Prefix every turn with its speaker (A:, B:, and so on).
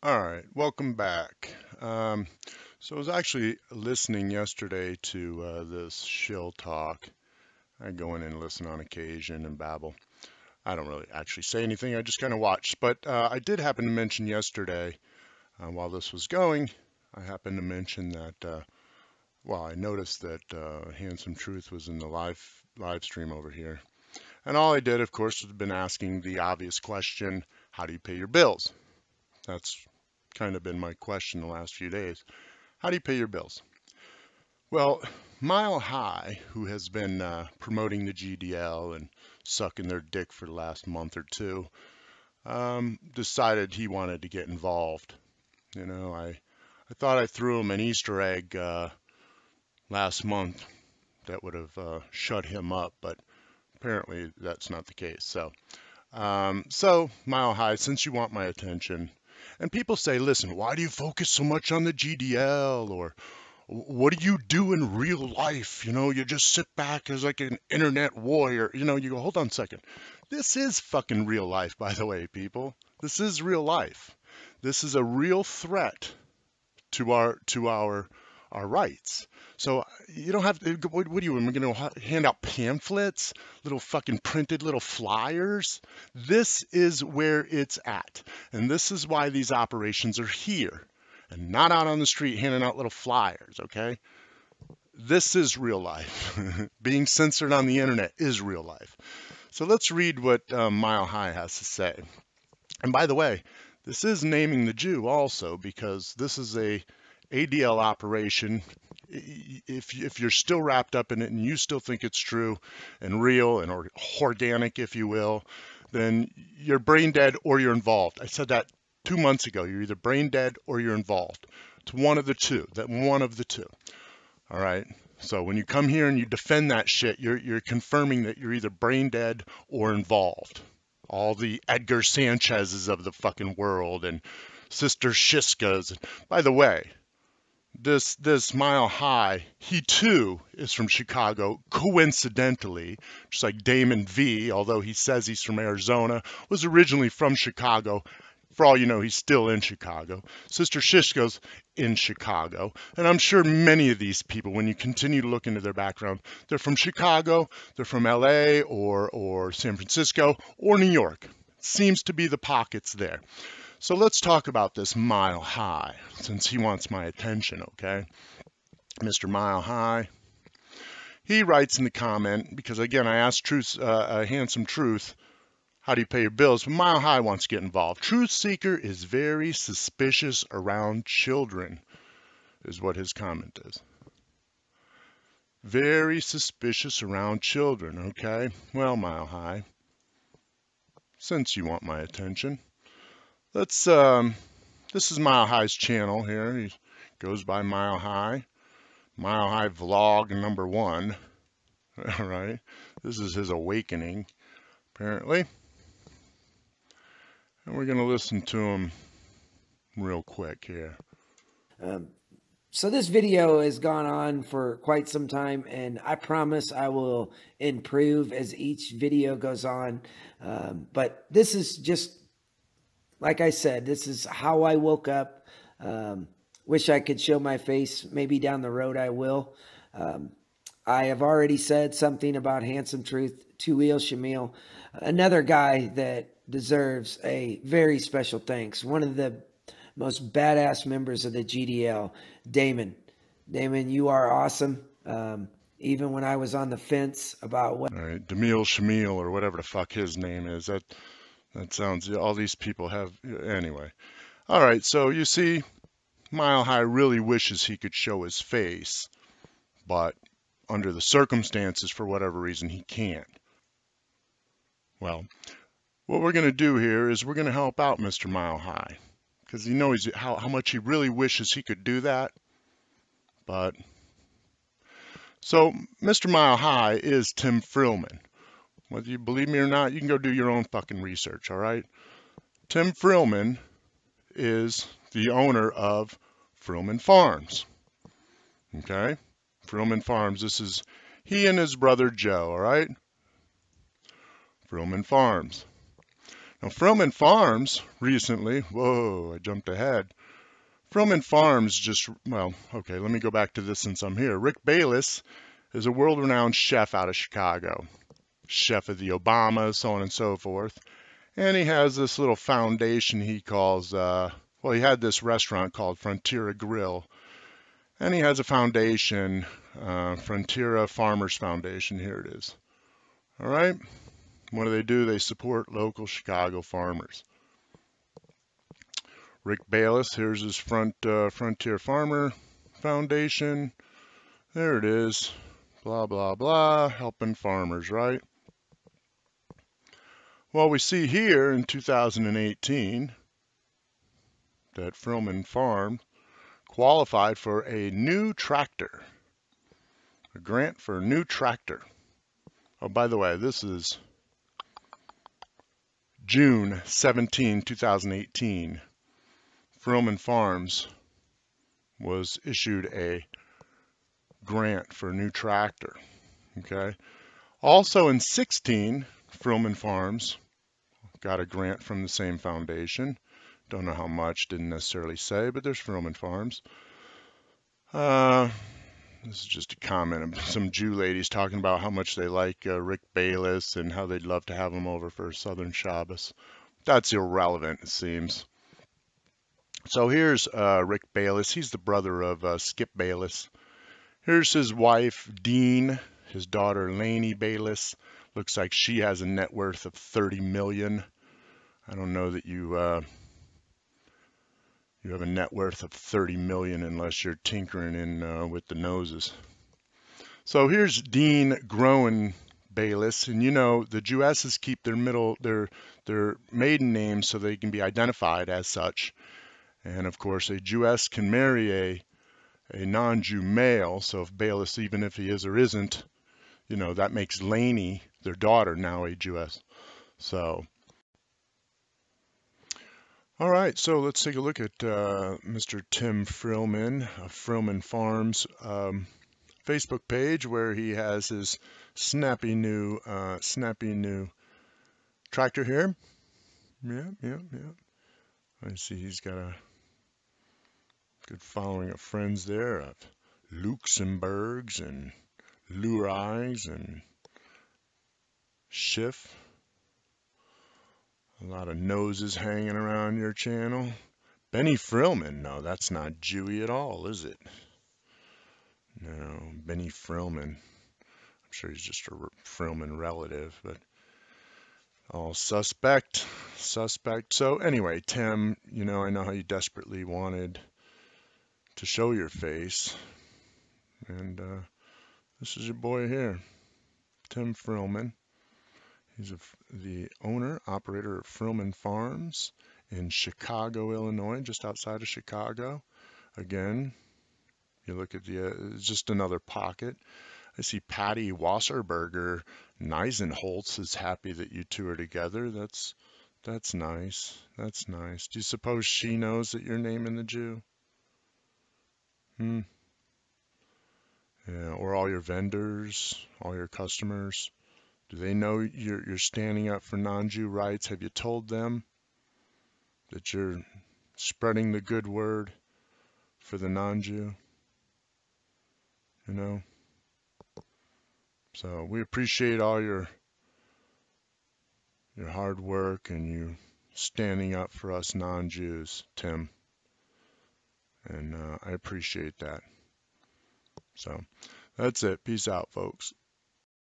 A: All right, welcome back. So I was actually listening yesterday to this shill talk. I go in and listen on occasion and babble. I don't really actually say anything, I just kind of watch. But I did happen to mention yesterday, while this was going, I happened to mention that, well, I noticed that Handsome Truth was in the live stream over here. And all I did, of course, was been asking the obvious question, how do you pay your bills? That's kind of been my question the last few days. How do you pay your bills? Well, Mile High, who has been promoting the GDL and sucking their dick for the last month or two, decided he wanted to get involved. I thought I threw him an Easter egg last month that would have shut him up, but apparently that's not the case. So Mile High, since you want my attention, and people say, listen, why do you focus so much on the GDL? Or what do you do in real life? You just sit back as like an internet warrior. You go, hold on a second. This is fucking real life, by the way, people. This is real life. This is a real threat to our rights. So you don't have to. What do you? Am I going to hand out pamphlets, little fucking printed little flyers? This is where it's at, and this is why these operations are here, and not out on the street handing out little flyers. Okay, this is real life. Being censored on the internet is real life. So let's read what Mile High has to say. And by the way, this is naming the Jew also, because this is a ADL operation. If you're still wrapped up in it and you still think it's true and real and organic, if you will, then you're brain dead or you're involved. I said that 2 months ago. You're either brain dead or you're involved. It's one of the two. That one of the two. All right. So when you come here and you defend that shit, you're confirming that you're either brain dead or involved. All the Edgar Sanchez's of the fucking world and Sister Shiska's. By the way, this Mile High, he too is from Chicago, coincidentally, just like Damon V, although he says he's from Arizona, was originally from Chicago. For all you know, he's still in Chicago. Sister Shishko's in Chicago. And I'm sure many of these people, when you continue to look into their background, they're from Chicago, they're from LA or San Francisco or New York. Seems to be the pockets there. So let's talk about this Mile High, since he wants my attention, okay? Mr. Mile High. He writes in the comment, because again, I asked Handsome Truth, how do you pay your bills? But Mile High wants to get involved. Truth Seeker is very suspicious around children, is what his comment is. Very suspicious around children, okay? Well, Mile High, since you want my attention, let's, this is Mile High's channel here. He goes by Mile High vlog number 1. All right. This is his awakening, apparently. And we're going to listen to him real quick here.
B: So this video has gone on for quite some time, and I promise I will improve as each video goes on. But this is just, like I said, this is how I woke up. Wish I could show my face. Maybe down the road I will. I have already said something about Handsome Truth to Wheel Shamil, another guy that deserves a very special thanks. One of the most badass members of the GDL, Damon. Damon, you are awesome. Even when I was on the fence about what...
A: All right, Demille Shamil, or whatever the fuck his name is. That sounds, all these people have, anyway. All right, so you see, Mile High really wishes he could show his face, but under the circumstances, for whatever reason, he can't. Well, what we're going to do here is we're going to help out Mr. Mile High, because he knows how much he really wishes he could do that. But so Mr. Mile High is Tim Frillman. Whether you believe me or not, you can go do your own fucking research, all right? Tim Frillman is the owner of Frillman Farms. Okay? Frillman Farms. This is he and his brother Joe, all right? Frillman Farms. Now, Froman Farms recently, whoa, I jumped ahead. Froman Farms just, well, okay, let me go back to this since I'm here. Rick Bayless is a world-renowned chef out of Chicago, chef of the Obamas, so on and so forth. And he has this little foundation he calls, well, he had this restaurant called Frontiera Grill. And he has a foundation, Frontiera Farmers Foundation. Here it is. All right. What do? They support local Chicago farmers. Rick Bayless, here's his Frontier Farmer Foundation. There it is. Blah, blah, blah. Helping farmers, right? Well, we see here in 2018 that Froman Farm qualified for a new tractor, a grant for a new tractor. Oh, by the way, this is June 17, 2018. Froman Farms was issued a grant for a new tractor. Okay. Also in 16, Froman Farms got a grant from the same foundation. Don't know how much, didn't necessarily say, but there's Froman Farms. This is just a comment of some Jew ladies talking about how much they like Rick Bayless and how they'd love to have him over for Southern Shabbos. That's irrelevant, it seems. So here's Rick Bayless. He's the brother of Skip Bayless. Here's his wife, Dean, his daughter, Lainey Bayless. Looks like she has a net worth of $30 million. I don't know that you have a net worth of $30 million unless you're tinkering in with the noses. So here's Dean Groen Bayless, and you know the Jewesses keep their maiden names so they can be identified as such. And of course, a Jewess can marry a non-Jew male. So if Bayless, even if he is or isn't, you know, that makes Lainey, their daughter, now a Jewess. So, all right, so let's take a look at Mr. Tim Frillman of Froman Farms Facebook page, where he has his snappy new tractor here. Yeah. I see he's got a good following of friends there, of Luxembourgs and Lurais and Schiff. A lot of noses hanging around your channel. Benny Frillman, no, that's not Jewy at all, is it? No, Benny Frillman. I'm sure he's just a Frillman relative, but all suspect. So anyway, Tim, you know, I know how you desperately wanted to show your face, and this is your boy here, Tim Frillman. He's the owner, operator of Froman Farms in Chicago, Illinois, just outside of Chicago. Again, you look at the, just another pocket. I see Patty Wasserberger Neisenholz is happy that you two are together. That's nice. That's nice. Do you suppose she knows that you're naming the Jew? Yeah, or all your vendors, all your customers. Do they know you're standing up for non-Jew rights? Have you told them that you're spreading the good word for the non-Jew? You know? So we appreciate all your hard work and you standing up for us non-Jews, Tim. And I appreciate that. So that's it. Peace out, folks.